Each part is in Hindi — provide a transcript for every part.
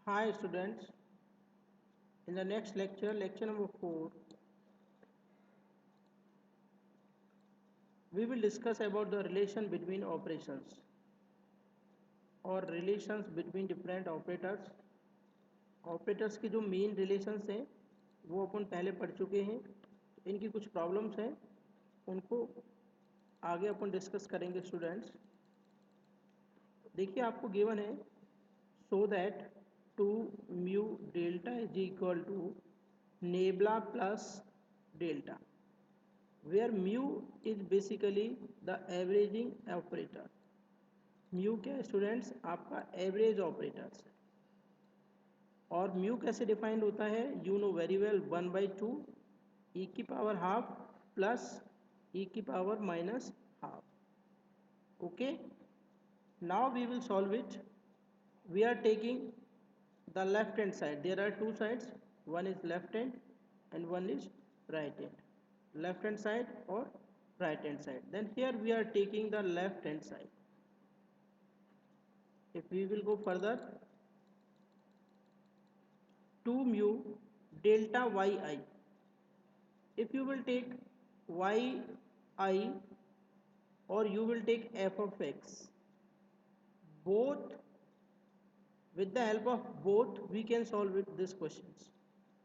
Hi students, in the next lecture, lecture number 4, we will discuss about the relation between operations or relations between different operators. Operators के जो मेन रिलेशंस हैं वो अपन पहले पढ़ चुके हैं। इनकी कुछ प्रॉब्लम्स हैं, उनको आगे अपन डिस्कस करेंगे स्टूडेंट्स। देखिए आपको गिवन है so that 2 mu delta is equal to nabla plus delta where mu is basically the averaging operator। Mu क्या है स्टूडेंट्स? आपका एवरेज ऑपरेटर्स है। और म्यू कैसे डिफाइंड होता है? You know very well, 1/2 e की पावर हाफ प्लस ई की power minus half. Okay, now we will solve it. We are taking the left hand side. There are two sides, one is left hand and one is right hand, left hand side or right hand side. Then here we are taking the left hand side. If we will go further, 2 mu delta yi. If you will take yi or you will take f of x, both, with the help of both we can solve it this questions.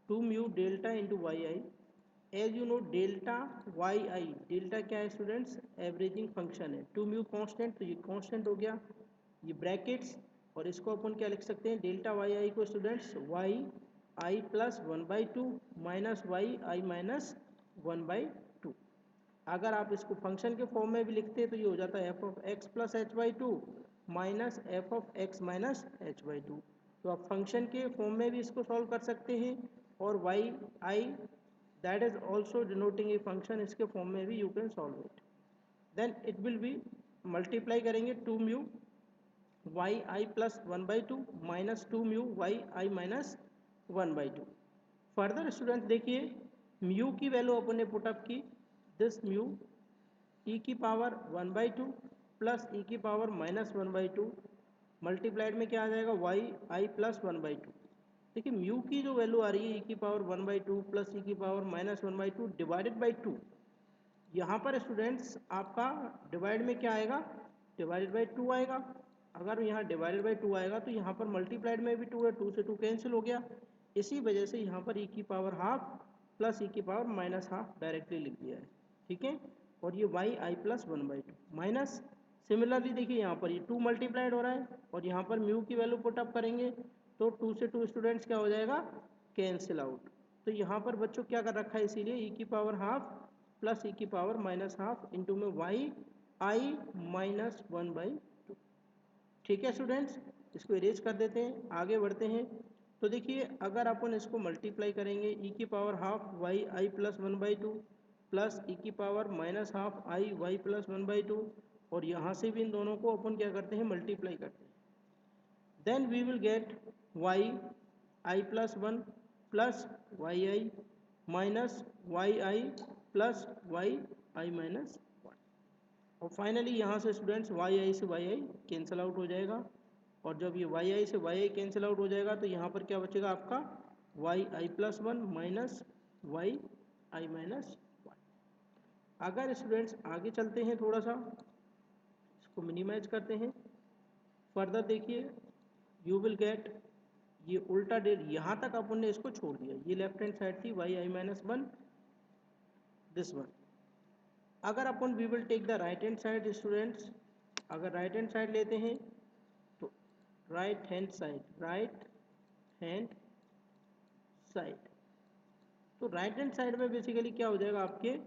2 mu delta into yi, as you know delta y i, delta क्या है स्टूडेंट्स? एवरेजिंग फंक्शन है। 2 म्यू कांस्टेंट, तो ये कांस्टेंट हो गया, ये ब्रैकेट्स, और इसको अपन क्या लिख सकते हैं? डेल्टा वाई आई को students Y i plus 1/2 minus y I minus 1/2। अगर आप इसको फंक्शन के फॉर्म में भी लिखते हैं तो ये हो जाता है F of x plus h/2 minus F of x minus h/2। तो आप फंक्शन के फॉर्म में भी इसको सॉल्व कर सकते हैं, और y i that is also denoting a function, इसके फॉर्म में भी you can solve it. Then it will be, multiply करेंगे 2 mu y i plus 1/2 minus 2 mu y I minus 1/2। Further students देखिए, म्यू की वैल्यू अपन ने पुटअप की, दिस म्यू ई की पावर 1/2 प्लस ई की पावर माइनस 1/2 मल्टीप्लाइड में क्या आ जाएगा? Y i plus 1/2। देखिए म्यू की जो वैल्यू आ रही है ई की पावर 1/2 प्लस ई की पावर माइनस 1/2 डिवाइडेड बाई 2। यहाँ पर स्टूडेंट्स आपका डिवाइड में क्या आएगा? डिवाइडेड बाई 2 आएगा। अगर यहाँ डिवाइडेड बाई 2 आएगा तो यहाँ पर मल्टीप्लाइड में भी 2 है, 2 से 2 कैंसिल हो गया। इसी वजह से यहाँ पर ई की पावर हाफ प्लस ई की पावर माइनस हाफ डायरेक्टली लिख दिया है, ठीक है। और ये Y i plus 1/2 minus, similarly देखिए यहाँ पर ये 2 मल्टीप्लाइड हो रहा है, और यहाँ पर म्यू की वैल्यू पुटअप करेंगे तो 2 से 2 स्टूडेंट्स क्या हो जाएगा? Cancel out. तो यहाँ पर बच्चों क्या कर रखा है, इसीलिए ई की पावर हाफ प्लस ई की पावर माइनस हाफ इंटू में वाई आई माइनस 1/2। ठीक है स्टूडेंट्स, इसको इरेज कर देते हैं, आगे बढ़ते हैं। तो देखिए अगर अपन इसको मल्टीप्लाई करेंगे, ई की power half y i plus 1/2 plus e की power minus half i y plus 1/2, और यहाँ से भी इन दोनों को अपन क्या करते हैं? मल्टीप्लाई करते हैं। Then we will get y i plus 1 plus y I minus y i plus y I minus 1, और फाइनली यहाँ से स्टूडेंट्स वाई आई से वाई आई कैंसिल आउट हो जाएगा। और जब ये वाई आई से वाई आई कैंसिल आउट हो जाएगा तो यहाँ पर क्या बचेगा आपका? Y i plus 1 minus y I minus 1। अगर स्टूडेंट्स आगे चलते हैं, थोड़ा सा इसको मिनिमाइज करते हैं, फर्दर देखिए यू विल गेट, ये उल्टा डेट यहाँ तक अपन ने इसको छोड़ दिया, ये लेफ्ट हैंड साइड थी Y I minus 1, this one. अगर अपन we will take the right hand side students, अगर राइट हैंड साइड लेते हैं तो right hand side, right hand side, तो राइट हैंड साइड में बेसिकली क्या हो जाएगा आपके?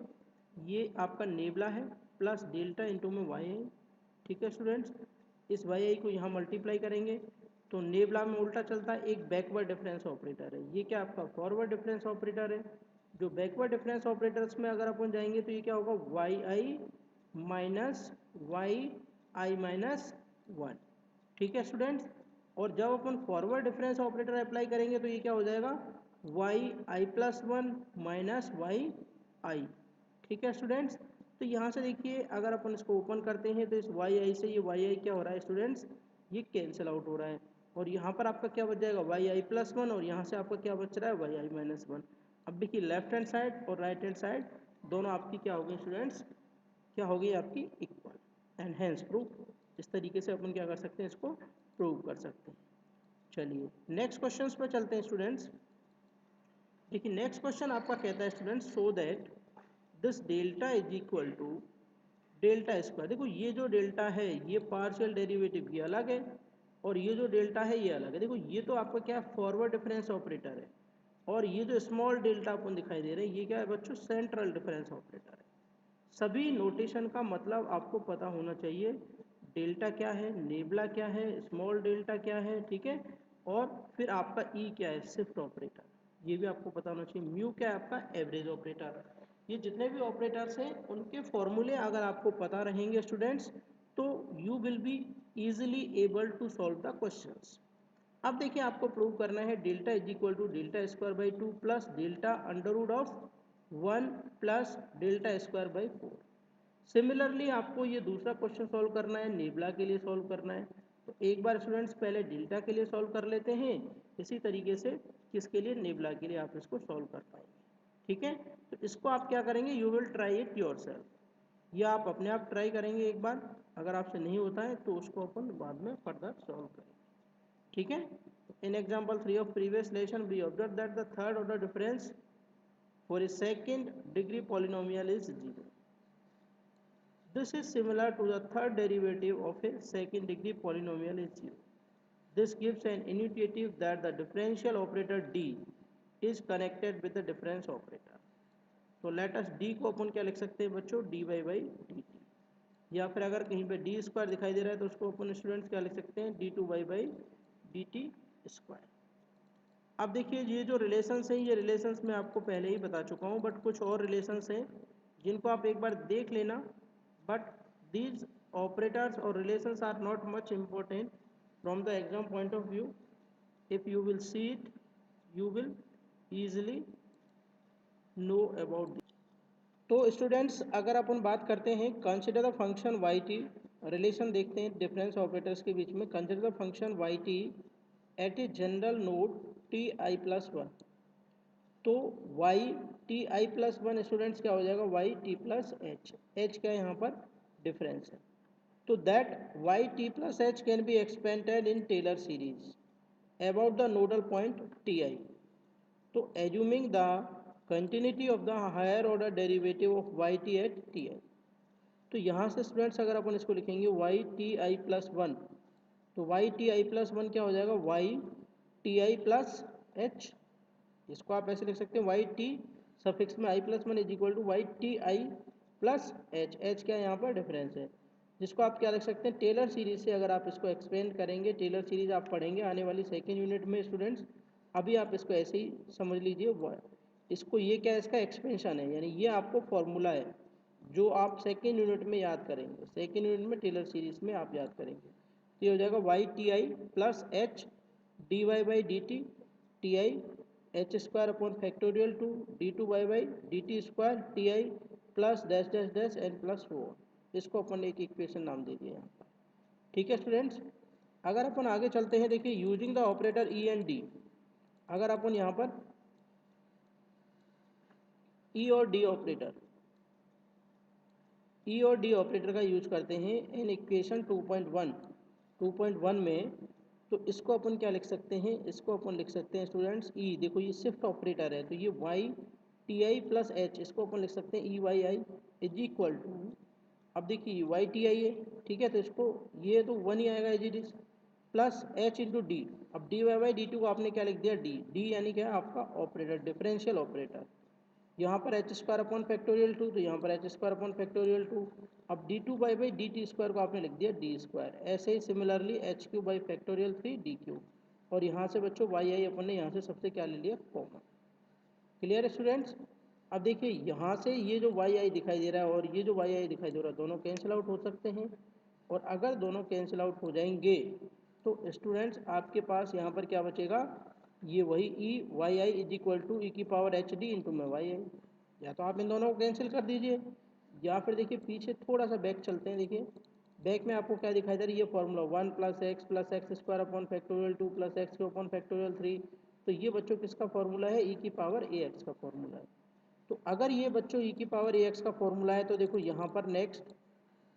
ये आपका नेबला है प्लस डेल्टा इंटू में वाई आई, ठीक है स्टूडेंट्स। इस वाई आई को यहाँ मल्टीप्लाई करेंगे तो नेबला में उल्टा चलता है, एक बैकवर्ड डिफरेंस ऑपरेटर है, ये क्या आपका फॉरवर्ड डिफरेंस ऑपरेटर है। जो बैकवर्ड डिफरेंस ऑपरेटर्स में अगर अपन जाएंगे तो ये क्या होगा? वाई आई माइनस वाई आई माइनस 1, ठीक है स्टूडेंट्स। और जब अपन फॉरवर्ड डिफरेंस ऑपरेटर अप्लाई करेंगे तो ये क्या हो जाएगा? Y i plus 1 minus y I, ठीक है स्टूडेंट्स। तो यहाँ से देखिए अगर अपन इसको ओपन करते हैं तो इस वाई आई से ये वाई आई क्या हो रहा है स्टूडेंट्स? ये कैंसिल आउट हो रहा है। और यहाँ पर आपका क्या बच जाएगा वाई आई प्लस वन, और यहाँ से आपका क्या बच रहा है वाई आई माइनस वन। अब देखिए लेफ्ट हैंड साइड और राइट हैंड साइड दोनों आपकी क्या होगी स्टूडेंट्स, क्या होगी आपकी इक्वल, एंड हैंस प्रूफ। इस तरीके से अपन क्या कर सकते हैं, इसको प्रूव कर सकते हैं। चलिए नेक्स्ट क्वेश्चन पर चलते हैं स्टूडेंट्स। देखिए नेक्स्ट क्वेश्चन आपका कहता है students, so that this delta is equal to delta square. देखो ये जो डेल्टा है ये पार्शियल डेरिवेटिव ये अलग है, और ये जो डेल्टा है ये अलग है। देखो ये तो आपका क्या है फॉरवर्ड डिफरेंस ऑपरेटर है, और ये जो स्मॉल डेल्टा अपन दिखाई दे रहे हैं ये क्या है बच्चों, सेंट्रल डिफरेंस ऑपरेटर है। सभी नोटेशन का मतलब आपको पता होना चाहिए, डेल्टा क्या है, नेबला क्या है, स्मॉल डेल्टा क्या है, ठीक है, और फिर आपका ई क्या है, शिफ्ट ऑपरेटर, ये भी आपको पता होना चाहिए। म्यू क्या है आपका एवरेज ऑपरेटर। ये जितने भी ऑपरेटर्स हैं उनके फॉर्मूले अगर आपको पता रहेंगे स्टूडेंट्स, तो you will be easily able to solve the questions. अब देखिए आपको प्रूव करना है delta is equal to delta square by two plus delta under root of one plus delta square by four. Similarly आपको ये दूसरा क्वेश्चन सॉल्व करना है, नेबला के लिए सॉल्व करना है। तो एक बार स्टूडेंट्स पहले डेल्टा के लिए सॉल्व कर लेते हैं, इसी तरीके से किसके लिए, नेबला के लिए आप इसको सॉल्व कर पाएंगे। ठीक है, तो इसको आप क्या करेंगे, you will try it your self, या आप अपने आप ट्राई करेंगे एक बार, अगर आपसे नहीं होता है तो उसको अपन बाद में फर्दर सॉल्व करेंगे। ठीक है, in example 3 of previous lesson we observed that the third order difference for a second degree polynomial is 0. This is similar to the third derivative of a second degree polynomial is 0. This gives an intuitive that the differential operator d is connected with the difference operator. तो लेट अस d को अपन क्या लिख सकते हैं बच्चों, dy बाई dt, या फिर अगर कहीं पे d स्क्वायर दिखाई दे रहा है तो उसको अपन स्टूडेंट्स क्या लिख सकते हैं, d2y बाई dt स्क्वायर। अब देखिए ये जो रिलेशंस हैं ये रिलेशंस मैं आपको पहले ही बता चुका हूँ, बट कुछ और रिलेशंस हैं जिनको आप एक बार देख लेना, बट दीज ऑपरेटर्स और relations are not much important from the exam point of view. If you will see it you will easily know about this. तो स्टूडेंट्स अगर अपन बात करते हैं consider the function Y T, relation देखते हैं डिफरेंस ऑपरेटर्स के बीच में। Consider the function Y T at a general node T I plus one. तो Y T I plus one students क्या हो जाएगा, Y T plus H, H क्या है यहाँ पर डिफरेंस है। तो that Y T plus H can be expanded in Taylor series about the nodal point T I. तो assuming the continuity of the higher order derivative of Y T at T I. तो यहाँ से स्टूडेंट्स अगर अपन इसको लिखेंगे Y T I plus one, तो Y T I plus one क्या हो जाएगा, Y T I plus h. इसको आप ऐसे लिख सकते हैं वाई टी सफिक्स में i plus one is equal to y T I plus H, H क्या यहाँ पर डिफरेंस है, जिसको आप क्या लिख सकते हैं टेलर सीरीज से। अगर आप इसको एक्सपेंड करेंगे, टेलर सीरीज आप पढ़ेंगे आने वाली सेकेंड यूनिट में स्टूडेंट्स, अभी आप इसको ऐसे ही समझ लीजिए, इसको ये क्या है, इसका एक्सपेंशन है, यानी ये आपको फॉर्मूला है जो आप सेकेंड यूनिट में याद करेंगे, सेकेंड यूनिट में टेलर सीरीज में आप याद करेंगे। तो ये हो जाएगा Y T I plus h d y by d t, t i h square upon factorial two d two y by d t square t I plus dash dash dash n plus four. इसको अपन एक इक्वेशन नाम दे दिया यहाँ पर। ठीक है स्टूडेंट्स, अगर अपन आगे चलते हैं, देखिए using the operator E and D, अगर अपन यहाँ पर ई और डी ऑपरेटर, ई और डी ऑपरेटर का यूज करते हैं इन इक्वेशन 2.1 में, तो इसको अपन क्या लिख सकते हैं, इसको अपन लिख सकते हैं स्टूडेंट्स ई, देखो ये शिफ्ट ऑपरेटर है तो ये y T I plus h, इसको अपन लिख सकते हैं e y i is equal to, अब देखिए वाई टी आई है, ठीक है, तो इसको ये तो वन ही आएगा as it is, plus h into d. अब d y by d two को आपने क्या लिख दिया, डी, डी यानी क्या है आपका ऑपरेटर, डिफरेंशियल ऑपरेटर। यहाँ पर h square upon factorial two, तो यहाँ पर h square upon factorial two. अब d two by d t square को आपने लिख दिया डी स्क्वायर। ऐसे ही similarly h cube by factorial three d cube, और यहाँ से बच्चों वाई आई अपन ने यहाँ से सबसे क्या ले लिया, कॉमन। क्लियर है स्टूडेंट्स। अब देखिए यहाँ से ये जो वाई आई दिखाई दे रहा है और ये जो वाई आई दिखाई दे रहा है दोनों कैंसिल आउट हो सकते हैं, और अगर दोनों कैंसिल आउट हो जाएंगे तो स्टूडेंट्स आपके पास यहाँ पर क्या बचेगा, ये वही e y i is equal to e की पावर एच डी इंटू में वाई आई। या तो आप इन दोनों को कैंसिल कर दीजिए, या फिर देखिए पीछे थोड़ा सा बैक चलते हैं, देखिए बैक में आपको क्या दिखाई दे रहा है, ये formula 1 + x + x² upon factorial 2 + x³ upon factorial 3। तो ये बच्चों किसका फॉर्मूला है, e की पावर ax का फॉर्मूला है। तो अगर ये बच्चों e की पावर ax का फॉर्मूला है तो देखो यहाँ पर नेक्स्ट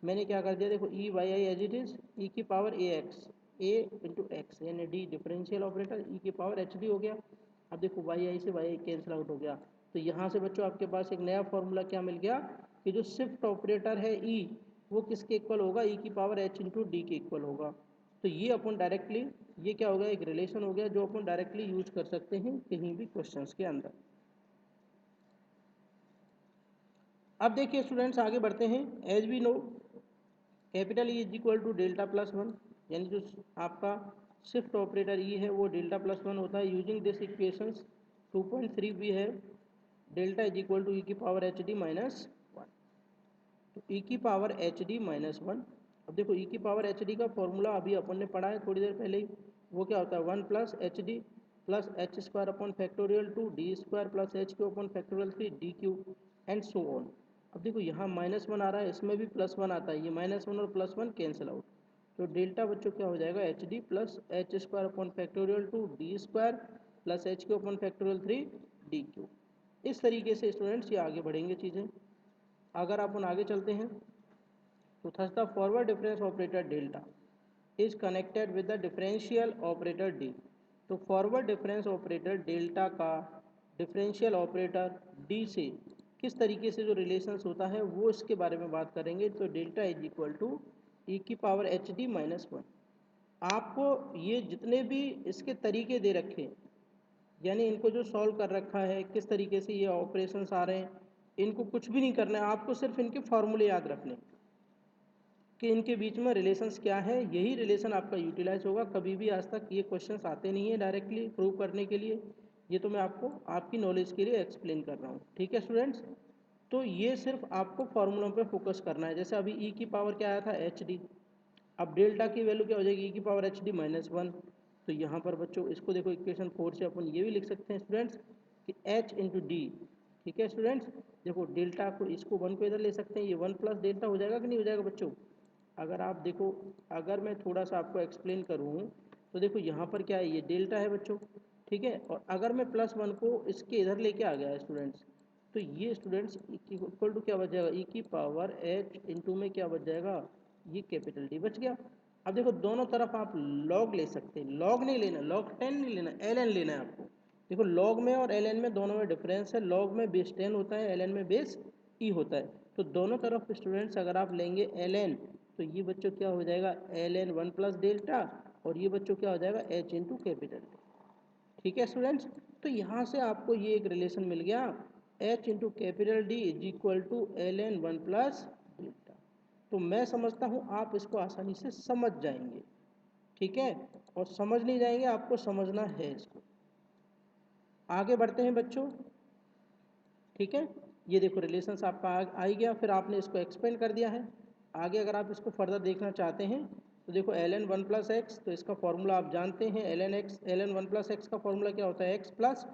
मैंने क्या कर दिया, देखो e y i as it is e की power a x, a into x यानी डी डिफरेंशियल ऑपरेटर ई की पावर एच डी हो गया। अब देखो वाई आई से वाई आई कैंसिल आउट हो गया। तो यहाँ से बच्चों आपके पास एक नया फॉर्मूला क्या मिल गया कि जो शिफ्ट ऑपरेटर है ई वो किसके इक्वल होगा, ई की पावर एच इंटू डी के इक्वल होगा। तो ये अपन डायरेक्टली ये क्या हो गया, एक रिलेशन हो गया जो अपन डायरेक्टली यूज कर सकते हैं कहीं भी क्वेश्चंस के अंदर। अब देखिए स्टूडेंट्स आगे बढ़ते हैं। As we know capital e is equal to delta plus one, यानी जो आपका शिफ्ट ऑपरेटर ई है वो डेल्टा प्लस वन होता है। यूजिंग दिस इक्वेशंस 2.3 भी है delta is equal to e की power h D minus one. तो ई की power h D minus one. अब देखो ई की पावर एच डी का फॉर्मूला अभी अपन ने पढ़ा है थोड़ी देर पहले ही, वो क्या होता है 1 + H D plus H square upon factorial 2 D square plus H Q upon factorial 3 D Q and so on. अब देखो यहाँ -1 आ रहा है, इसमें भी +1 आता है, ये -1 और +1 कैंसिल आउट। तो डेल्टा बच्चों क्या हो जाएगा H D plus H square upon factorial 2 D square plus H Q upon factorial 3 D Q. इस तरीके से स्टूडेंट्स ये आगे बढ़ेंगे चीज़ें। अगर अपन आगे चलते हैं तो thus the forward difference operator delta is connected with the differential operator d। तो फॉरवर्ड डिफरेंस ऑपरेटर डेल्टा का डिफरेंशियल ऑपरेटर डी से किस तरीके से जो रिलेशंस होता है वो इसके बारे में बात करेंगे। तो delta is equal to e की power h D minus one. आपको ये जितने भी इसके तरीके दे रखे हैं, यानी इनको जो सॉल्व कर रखा है किस तरीके से ये ऑपरेशंस आ रहे हैं, इनको कुछ भी नहीं करना है, आपको सिर्फ इनके फॉर्मूले याद रखने कि इनके बीच में रिलेशंस क्या है, यही रिलेशन आपका यूटिलाइज होगा। कभी भी आज तक ये क्वेश्चंस आते नहीं है डायरेक्टली प्रूव करने के लिए, ये तो मैं आपको आपकी नॉलेज के लिए एक्सप्लेन कर रहा हूँ। ठीक है स्टूडेंट्स, तो ये सिर्फ आपको फॉर्मूलों पे फोकस करना है। जैसे अभी ई की पावर क्या आया था एच डी, अब डेल्टा की वैल्यू क्या हो जाएगी ई की power h D minus one. तो यहाँ पर बच्चों इसको देखो इक्वेशन 4 से अपन ये भी लिख सकते हैं स्टूडेंट्स कि एच इंटू डी। ठीक है स्टूडेंट्स, देखो डेल्टा को इसको 1 को इधर ले सकते हैं, ये 1 + डेल्टा हो जाएगा कि नहीं हो जाएगा बच्चों। अगर आप देखो, अगर मैं थोड़ा सा आपको एक्सप्लेन करूँ तो देखो यहाँ पर क्या है, ये डेल्टा है बच्चों, ठीक है। और अगर मैं +1 को इसके इधर लेके आ गया है स्टूडेंट्स, तो ये स्टूडेंट्स इक्वल टू क्या बच जाएगा ई की पावर एच इंटू में क्या बच जाएगा, ये कैपिटल डी बच गया। अब देखो दोनों तरफ आप लॉग ले सकते हैं, लॉग नहीं लेना, लॉग 10 नहीं लेना, एल एन लेना है आपको। देखो लॉग में और एल एन में दोनों में डिफरेंस है, लॉग में बेस 10 होता है, एल एन में बेस ई होता है। तो दोनों तरफ स्टूडेंट्स अगर आप लेंगे एल एन तो ये बच्चों क्या हो जाएगा एल एन 1 + डेल्टा, और ये बच्चों क्या हो जाएगा एच इंटू कैपिटल डी। ठीक है स्टूडेंट्स, तो यहाँ से आपको ये एक रिलेशन मिल गया h into capital d is equal to l n 1 + delta. तो मैं समझता हूँ आप इसको आसानी से समझ जाएंगे, ठीक है। और समझ नहीं जाएंगे, आपको समझना है इसको। आगे बढ़ते हैं बच्चों, ठीक है। ये देखो रिलेशंस आपका आ ही गया, फिर आपने इसको एक्सपेंड कर दिया है। आगे अगर आप इसको फर्दर देखना चाहते हैं तो देखो एल एन 1 + एक्स, तो इसका फॉर्मूला आप जानते हैं l n x, l n 1 + x का फॉर्मूला क्या होता है एक्स प्लस,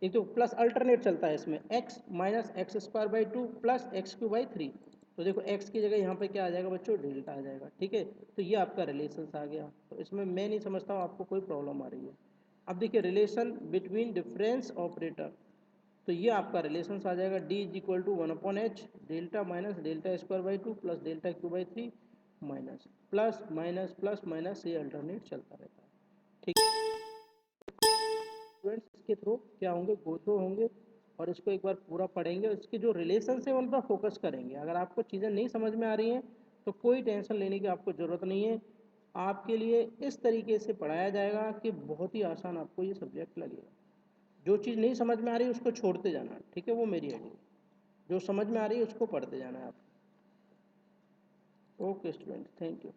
एक तो प्लस अल्टरनेट चलता है इसमें, x minus x² / 2 plus x³ / 3। तो देखो x की जगह यहाँ पे क्या आ जाएगा बच्चों डेल्टा आ जाएगा, ठीक है। तो ये आपका रिलेशंस आ गया, तो इसमें मैं नहीं समझता हूँ आपको कोई प्रॉब्लम आ रही है। अब देखिए रिलेशन बिटवीन डिफरेंस ऑपरेटर, तो ये आपका रिलेशंस आ जाएगा d is equal to 1/h delta minus delta / 2 plus delta minus plus minus plus minus, ये अल्टरनेट चलता रहता है। ठीक है, इसके थ्रू क्या होंगे गो थ्रू होंगे और इसको एक बार पूरा पढ़ेंगे, इसके जो रिलेशन है उन पर फोकस करेंगे। अगर आपको चीज़ें नहीं समझ में आ रही हैं तो कोई टेंशन लेने की आपको ज़रूरत नहीं है, आपके लिए इस तरीके से पढ़ाया जाएगा कि बहुत ही आसान आपको ये सब्जेक्ट लगेगा। जो चीज़ नहीं समझ में आ रही है उसको छोड़ते जाना, ठीक है, वो मेरी आइडिया। जो समझ में आ रही है उसको पढ़ते जाना है आप। Okay student, thank you.